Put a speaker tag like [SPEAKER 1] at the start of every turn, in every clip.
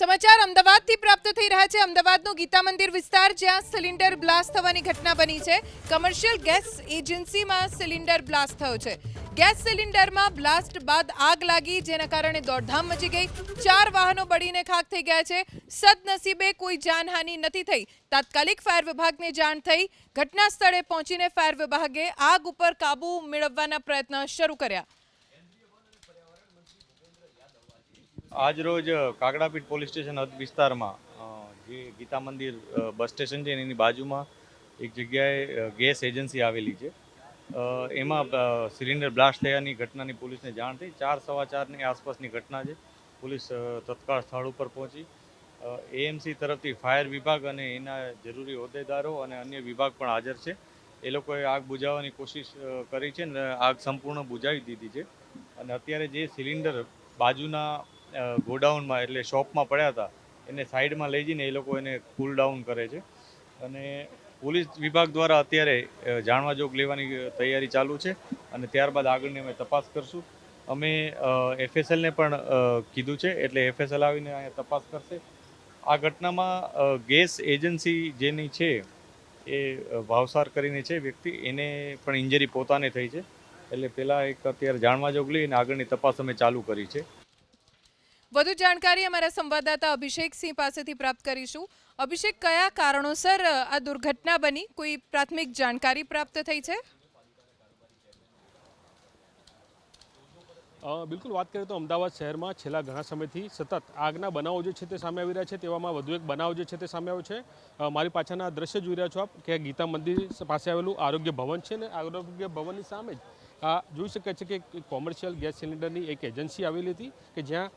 [SPEAKER 1] સમાચાર અમદાવાદથી પ્રાપ્ત થઈ રહ્યા છે। અમદાવાદનો ગીતા મંદિર વિસ્તાર જ્યાં સિલિન્ડર બ્લાસ્ટ થવાની ઘટના બની છે। કમર્શિયલ ગેસ એજન્સીમાં સિલિન્ડર બ્લાસ્ટ થયો છે। ગેસ સિલિન્ડરમાં બ્લાસ્ટ બાદ આગ લાગી, જેના કારણે દોડધામ મચી ગઈ। 4 વાહનો બળીને ખાખ થઈ ગયા છે। સદનસીબે કોઈ જાનહાનિ નથી થઈ। તાત્કાલિક ફાયર વિભાગને જાણ થઈ। ઘટના સ્થળે પહોંચીને ફાયર વિભાગે આગ ઉપર કાબુ મેળવવાના પ્રયત્ન શરૂ કર્યા।
[SPEAKER 2] आज रोज काकड़ापीठ पोलीस स्टेशन हद विस्तार में जे गीता मंदिर बस स्टेशन है एनी बाजू में एक जगह गैस एजेंसी आवेली है। एमा सिलिंडर ब्लास्ट थयानी घटनानी पुलिस ने जाण थी। 4 सवा 4 ની આસપાસની ઘટના છે। पुलिस तत्काल स्थल पर पहुंची। एएमसी तरफथी फायर विभाग અને એના જરૂરી હોદ્દેદારો અને અન્ય વિભાગ પણ હાજર છે। એ લોકોએ આગ બુઝાવવાની કોશિશ કરી છે અને આગ સંપૂર્ણ બુઝાવી દીધી છે। અને અત્યારે જે સિલિન્ડર બાજુના ગોડાઉનમાં એટલે શોપમાં પડ્યા હતા એને સાઈડમાં લઈ જઈને એ લોકો એને કૂલ ડાઉન કરે છે। અને પોલીસ વિભાગ દ્વારા અત્યારે જાણવા જોગ લેવાની તૈયારી ચાલુ છે અને ત્યારબાદ આગળની અમે તપાસ કરશું। અમે એફએસએલને પણ કીધું છે, એટલે એફએસએલ આવીને અહીંયા તપાસ કરશે। આ ઘટનામાં ગેસ એજન્સી જેની છે એ ભાવસાર કરીને છે વ્યક્તિ, એને પણ ઇન્જરી પોતાને થઈ છે। એટલે પહેલાં એક અત્યારે જાણવા જોગ લઈને આગળની તપાસ અમે ચાલુ કરી છે।
[SPEAKER 1] વધુ જાણકારી અમારા સંવાદદાતા અભિષેક સિંહ પાસેથી પ્રાપ્ત કરીશું। અભિષેક, કયા કારણોસર આ દુર્ઘટના બની, કોઈ પ્રાથમિક જાણકારી પ્રાપ્ત થઈ છે?
[SPEAKER 3] બિલકુલ, વાત કરીએ તો અમદાવાદ શહેરમાં છેલ્લા ઘણા સમયથી સતત આગના બનાવો જે છે તે સામે આવી રહ્યા છે। તેવામાં વધુ એક બનાવ જે છે તે સામે આવ્યો છે। મારી પાછળના દ્રશ્ય જોઈ રહ્યા છો આપ કે ગીતા મંદિર પાસે આવેલું આરોગ્ય ભવન છે, ને આરોગ્ય ભવનની સામે જ જોઈ શકાય છે કે કોમર્શિયલ ગેસ સિલિન્ડરની એક એજન્સી આવેલી હતી કે જ્યાં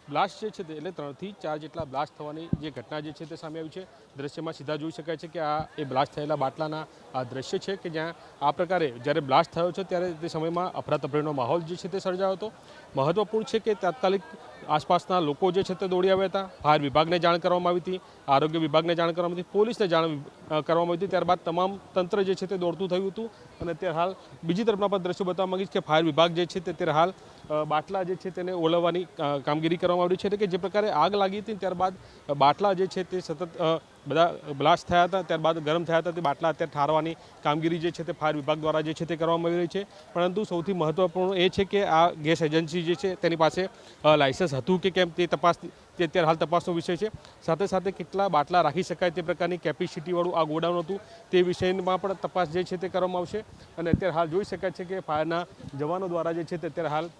[SPEAKER 3] બ્લાસ્ટ જે છે તે એટલે 3 થી 4 જેટલા બ્લાસ્ટ થવાની જે ઘટના જે છે તે સામે આવી છે। દ્રશ્યમાં સીધા જોઈ શકાય છે કે આ એ બ્લાસ્ટ થયેલા બાટલાના આ દ્રશ્ય છે કે જ્યાં આ પ્રકારે જ્યારે બ્લાસ્ટ થયો છે ત્યારે તે સમયમાં અફરાતફરીનો માહોલ જે છે તે સર્જાયો હતો। મહત્વપૂર્ણ છે કે તાત્કાલિક આસપાસના લોકો જે છે તે દોડી આવ્યા હતા। ફાયર વિભાગને જાણ કરવામાં આવી હતી, આરોગ્ય વિભાગને જાણ કરવામાં આવી હતી, પોલીસને જાણ કરવામાં આવી હતી। ત્યારબાદ તમામ તંત્ર જે છે તે દોડતું થયું હતું। અને અત્યારે હાલ બીજી તરફના પણ દ્રશ્યો બતાવવા માંગીશ કે ફાયર વિભાગ જે છે તે અત્યારે હાલ બાટલા જે છે તેને ઓલવવાની કામગીરી કરવામાં આવી છે। એટલે કે જે પ્રકારે આગ લાગી હતી ત્યારબાદ બાટલા જે છે તે સતત બધા બ્લાસ્ટ થયા હતા, ત્યારબાદ ગરમ થયા હતા, તે બાટલા અત્યારે ઠારવાની કામગીરી જે છે તે ફાયર વિભાગ દ્વારા જે છે તે કરવામાં આવી રહી છે। પરંતુ સૌથી મહત્વપૂર્ણ એ છે કે આ ગેસ એજન્સી જે છે તેની પાસે લાયસન્સ હતું કે કેમ તે તપાસ તે અત્યારે હાલ તપાસનો વિષય છે। સાથે સાથે કેટલા બાટલા રાખી શકાય તે પ્રકારની કેપેસિટીવાળું આ ગોડાઉન હતું તે વિષયમાં પણ તપાસ જે છે તે કરવામાં આવશે। અને અત્યારે હાલ જોઈ શકાય છે કે ફાયરના જવાનો દ્વારા જે છે તે અત્યારે હાલ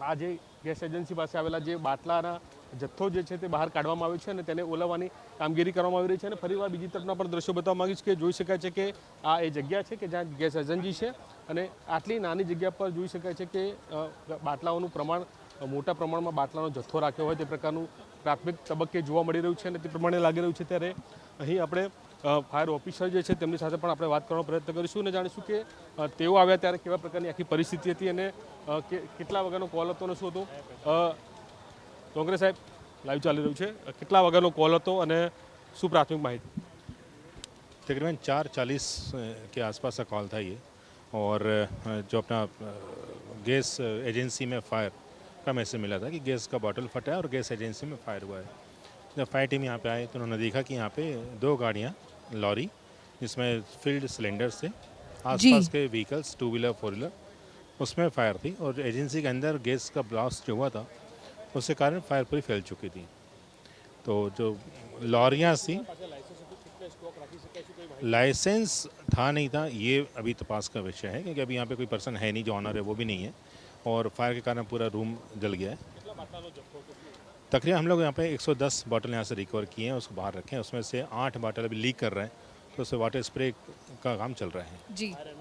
[SPEAKER 3] આ જે ગેસ એજન્સી પાસે આવેલા જે બાટલાના જથ્થો જે છે તે બહાર કાઢવામાં આવ્યો છે અને તેને ઓલવવાની કામગીરી કરવામાં આવી રહી છે। અને ફરીવાર બીજી તરફના પણ દ્રશ્યો બતાવવા માંગીશ કે જોઈ શકાય છે કે આ એ જગ્યા છે કે જ્યાં ગેસ એજન્સી છે અને આટલી નાની જગ્યા પર જોઈ શકાય છે કે બાટલાઓનું પ્રમાણ મોટા પ્રમાણમાં બાટલાનો જથ્થો રાખ્યો હોય તે પ્રકારનું પ્રાથમિક તબક્કે જોવા મળી રહ્યું છે અને તે પ્રમાણે લાગી રહ્યું છે। ત્યારે અહીં આપણે ફાયર ઓફિસર જે છે તેમની સાથે પણ આપણે વાત કરવાનો પ્રયત્ન કરીશું અને જાણીશું કે તેઓ આવ્યા ત્યારે કેવા પ્રકારની આખી પરિસ્થિતિ હતી અને કેટલા વાગ્યાનો કોલ હતો અને શું હતું। કોંગ્રેસ સાહેબ, લાઈવ ચાલી રહ્યું છે, કેટલા વાગ્યાનો કોલ હતો અને શું પ્રાથમિક માહિતી?
[SPEAKER 4] तकरीबन 4:40 के आसपास का कॉल था ये। और जो अपना गैस एजेंसी में फायर का मैसेज मिला था कि गैस का बॉटल फटा है और गैस एजेंसी में फायर हुआ है। जब फायर टीम यहाँ पे आई तो उन्होंने देखा कि यहाँ पे 2 गाड़ियाँ लॉरी जिसमें फिल्ड सिलेंडर्स थे, आसपास के व्हीकल्स 2 व्हीलर 4 व्हीलर उसमें फायर थी और एजेंसी के अंदर गैस का ब्लास्ट जो हुआ था उसके कारण फायर पूरी फैल चुकी थी। तो जो लॉरियाँ थी, लाइसेंस था नहीं था, ये अभी तपास का विषय है क्योंकि अभी यहाँ पे कोई पर्सन है नहीं, जो ऑनर है वो भी नहीं है और फायर के कारण पूरा रूम जल गया है। तकरीबन हम लोग यहाँ पे 110 बॉटल यहाँ से रिकवर किए हैं, उसको बाहर रखे हैं। उसमें से 8 बॉटल अभी लीक कर रहे हैं, तो उससे वाटर स्प्रे का काम चल रहा है।
[SPEAKER 1] जी।